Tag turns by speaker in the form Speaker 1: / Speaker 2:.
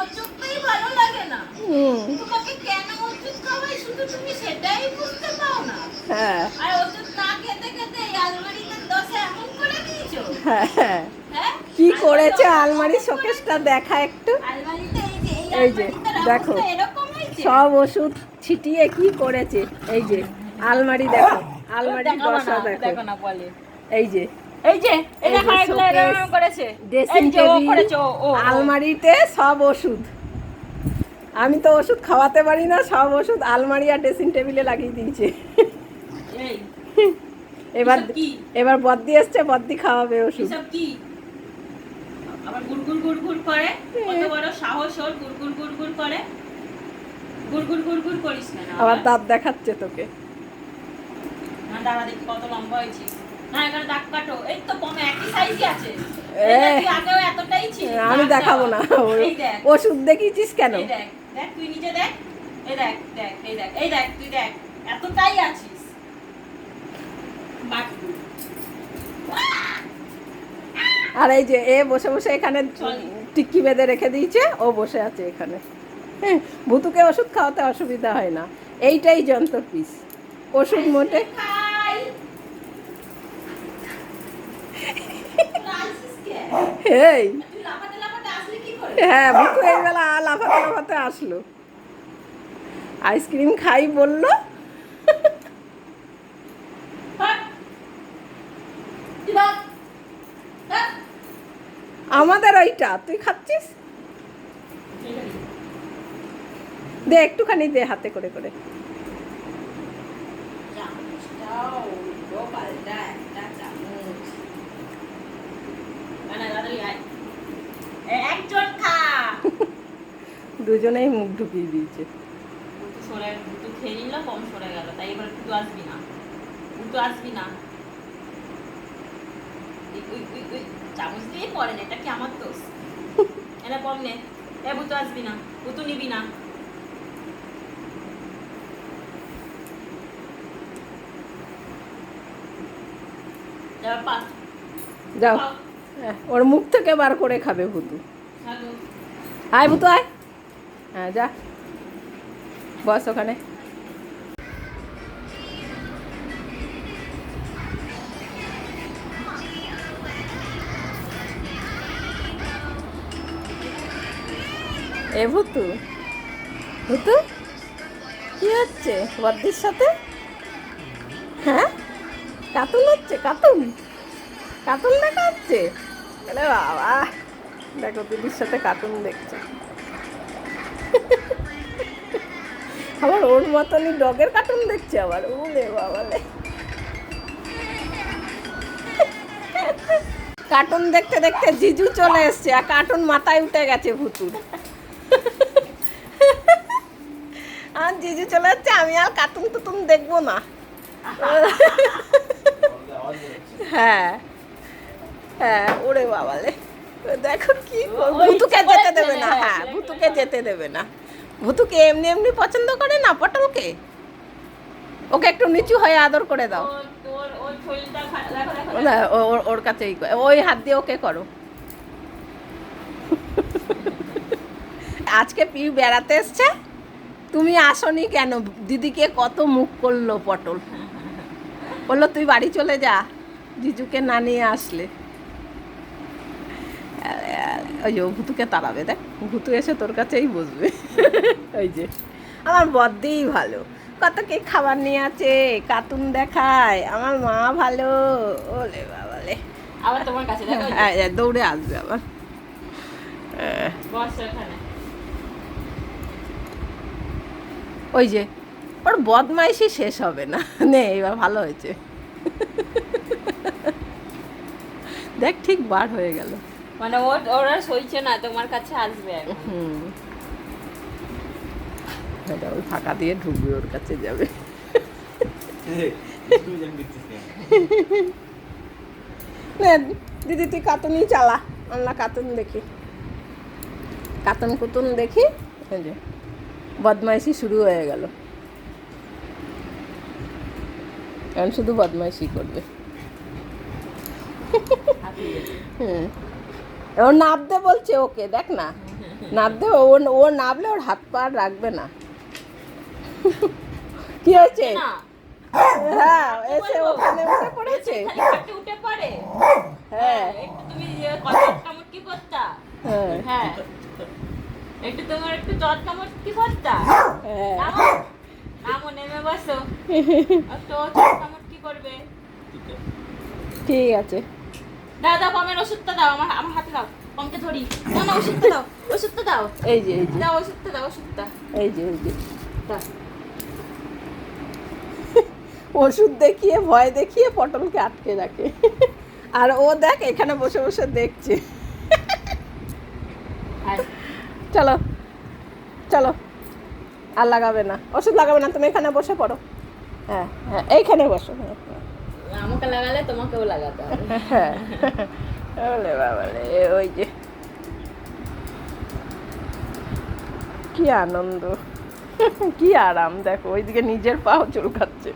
Speaker 1: ওষুধটাই ভালো লাগে না। তোমাকে কেন ওষুধ খাওয়াই শুধু তুমি সেটাই বুঝতে পাও না।
Speaker 2: হ্যাঁ,
Speaker 1: আর ওষুধ না খেতে খেতে এই আলমারিতে দশা এমন করে দিয়েছো।
Speaker 2: হ্যাঁ, হ্যাঁ।
Speaker 1: হ্যাঁ,
Speaker 2: কি করেছে আলমারি শোকেসটা দেখা একটু।
Speaker 1: আলমারিতে এই
Speaker 2: এই যে
Speaker 1: আলমারিটার
Speaker 2: দেখো,
Speaker 1: অবস্থা এরকম হয়েছে।
Speaker 2: সব ওষুধ ছিটিয়ে কি করেছে। এই যে আলমারি দেখো, আলমারির দশা দেখো।
Speaker 1: দেখো না বলে।
Speaker 2: এই যে
Speaker 1: এই যে
Speaker 2: এই
Speaker 1: এটা
Speaker 2: যে
Speaker 1: খাইগুলো
Speaker 2: showcase,
Speaker 1: এরকম করেছে।
Speaker 2: ড্রেসিং
Speaker 1: এই যে ও
Speaker 2: টেবিল,
Speaker 1: করেছে ও
Speaker 2: আলমারিতে সব ওষুধ। আমি তো ওষুধ খাওয়াতে পারি না, সব ওষুধ আলমারি আর ড্রেসিং টেবিলে লাগিয়ে দিয়েছে।
Speaker 1: এই
Speaker 2: এবার
Speaker 1: এসব কি?
Speaker 2: এবার বদ্দি এসছে, বদ্দি খাওয়াবে ওষুধ।
Speaker 1: এসব কি? আবার গুড়গুড় গুড়গুড় করে। কত বড় সাহস ওর, গুড়গুড় গুড়গুড় করে। গুড়গুড় গুড়গুড় করিস না।
Speaker 2: আবার দাঁত দেখাচ্ছে তোকে।
Speaker 1: না দাঁড়া দেখি কত লম্বা হয়েছিস। না এখানে দাগ কাটো। এই তো কম একই সাইজই আছে।
Speaker 2: এ,
Speaker 1: এই দেখ, তুই আগেও এতটাই ছিল।
Speaker 2: আমি দেখাবো না।
Speaker 1: এই দেখ।
Speaker 2: ওষুধ দেখিয়েছিস কেন?
Speaker 1: এই দেখ, দেখ তুই নিজে দেখ। এই দেখ, দেখ, এই দেখ, এই দেখ তুই দেখ। এতটাই আছিস। বাট
Speaker 2: আর এই যে এ বসে বসে এখানে টিক্কি বেঁধে রেখে দিয়েছে, ও বসে আছে এখানে। হ্যাঁ, ভুতুকে ওষুধ খাওয়াতে অসুবিধা হয় না, এইটাই যন্ত্র পিস। ওষুধ মোটে
Speaker 1: খাই। রাইসিস কে?
Speaker 2: এই
Speaker 1: তুই লাফাতে লাফাতে আসলি কি করে?
Speaker 2: হ্যাঁ, ভুতু এইবেলা লাফাতে লাফাতে আসলো, আইসক্রিম খাই বললো।
Speaker 1: হাট। তুই ভাগ। হাট।
Speaker 2: আমাদের ওইটা তুই খাচ্ছিস, দে একটুখানি দে হাতে করে করে।
Speaker 1: চামচটাও উল্টো পাল্টা একটা চামচ। না, না, তাড়াতাড়ি আয়। একজন খা।
Speaker 2: দুজনেই মুখ ঢুকিয়ে দিয়েছে।
Speaker 1: ভুতু খেয়ে নিল, কম সরে গেল। তাই এবার ভুতু আসবি না। ভুতু আসবি না। উই, চামচ দিয়ে পড়ে না, এটা কি আমার দোষ? এনে কম নে। এ ভুতু আসবি না, ভুতু নিবি না। এবার পাত।
Speaker 2: যাও, ওর মুখ থেকে বার করে খাবে ভুতু।
Speaker 1: হ্যালো।
Speaker 2: আয় ভুতু আয়। হ্যাঁ যা, বস ওখানে। এ ভুতু, ভুতু কি হচ্ছে বদ্দির সাথে? হ্যাঁ, কার্টুন হচ্ছে, কার্টুন কার্টুন দেখা হচ্ছে। আরে বাবা, দেখো দিদির সাথে কার্টুন দেখছে। আবার ওর মতনই ডগের কার্টুন দেখছে আবার, ওরে বাবালে। কার্টুন দেখতে দেখতে জিজু চলে এসছে, আর কার্টুন মাথায় উঠে গেছে ভুতুর। আর জিজু চলে যাচ্ছে, আমি আর কার্টুন টুতুন দেখবো না। হ্যাঁ, হ্যাঁ, ওরে বাবালে, দেখো কি ভুতুকে যেতে দেবে না। হ্যাঁ, ভুতুকে যেতে দেবে না। ভুতুকে এমনি এমনি পছন্দ করে না পটলকে, ওকে একটু নিচু হয়ে আদর করে দাও।
Speaker 1: ওর শরীরটা দেখো দেখো।
Speaker 2: না, ওর কাছেই ওই হাত দিয়ে ওকে করো। আজকে পিউ বেড়াতে এসছে, তুমি আসনি কেন? দিদিকে কত মুখ করলো পটল, বললো তুই বাড়ি চলে যা, জিজুকে না নিয়ে আসলে। ওই যে ভুতুকে তাড়াবে, দেখ ভুতু এসে তোর কাছেই বসবে। ওই যে আমার বদ্দিই ভালো, কত কি খাবার নিয়ে আছে, কার্টুন দেখায়, আমার মা ভালো। ওলে বাবালে,
Speaker 1: আবার তোমার কাছে দেখো।
Speaker 2: হ্যাঁ, দৌড়ে আসবে আবার।
Speaker 1: বস এখানে।
Speaker 2: ওই যে ওর বদমাইশি শেষ হবে না। নে এবার ভালো হয়েছে। দেখ ঠিক বার হয়ে গেল।
Speaker 1: মানে ওরা সইছে না, তোমার কাছে আসবে এখন।
Speaker 2: এটা ওই ফাঁকা দিয়ে ঢুকবে, ওর কাছে যাবে। নে দিদি তুই কার্টুনই চালা, আমরা কার্টুন দেখি, কার্টুন কুতুন দেখি। এই যে বদমাইশি শুরু হয়ে গেল, এখন শুধু বদমাইশি করবে। হুম, ও নাবতে বলছে ওকে, দেখ না। নাববে, ও নাবলে ওর হাত পা আর রাখবে না। কি হয়েছে?
Speaker 1: না
Speaker 2: হ্যাঁ, এসে ওখানে উঠে পড়েছে।
Speaker 1: খালি খাটে উঠে পড়ে।
Speaker 2: হ্যাঁ
Speaker 1: একটু তুমি কথা কামড় করতা।
Speaker 2: হ্যাঁ
Speaker 1: হ্যাঁ একটু তোমার একটু চট কামড় করতা।
Speaker 2: হ্যাঁ।
Speaker 1: নামো নামো, নেমে বসো, একটু চট কামড় করবে।
Speaker 2: ঠিক আছে।
Speaker 1: দাও দাও, পমের ওষুধটা দাও, আমার আমার হাতে দাও, পমকে ধরি। না না, ওষুধটা দাও, ওষুধটা দাও,
Speaker 2: এই যে এই যে
Speaker 1: দাও ওষুধটা দাও, ওষুধটা
Speaker 2: এই যে এই যে
Speaker 1: দাও।
Speaker 2: ওষুধ দেখিয়ে ভয় দেখিয়ে পটলকে আটকে রাখে। আর ও দেখ এখানে বসে বসে দেখছে।
Speaker 1: আয়।
Speaker 2: চলো চলো, আর লাগাবে না, ওষুধ লাগাবে না, তুমি এখানে বসে পড়ো। হ্যাঁ হ্যাঁ, এইখানে বসো। হ্যাঁ
Speaker 1: আমাকে লাগালে তোমাকেও লাগাতে হবে।
Speaker 2: হ্যাঁ। ওলে বাবালে, ওই যে কি আনন্দ, কি আরাম, দেখো ওইদিকে নিজের পাও চুলকাচ্ছে।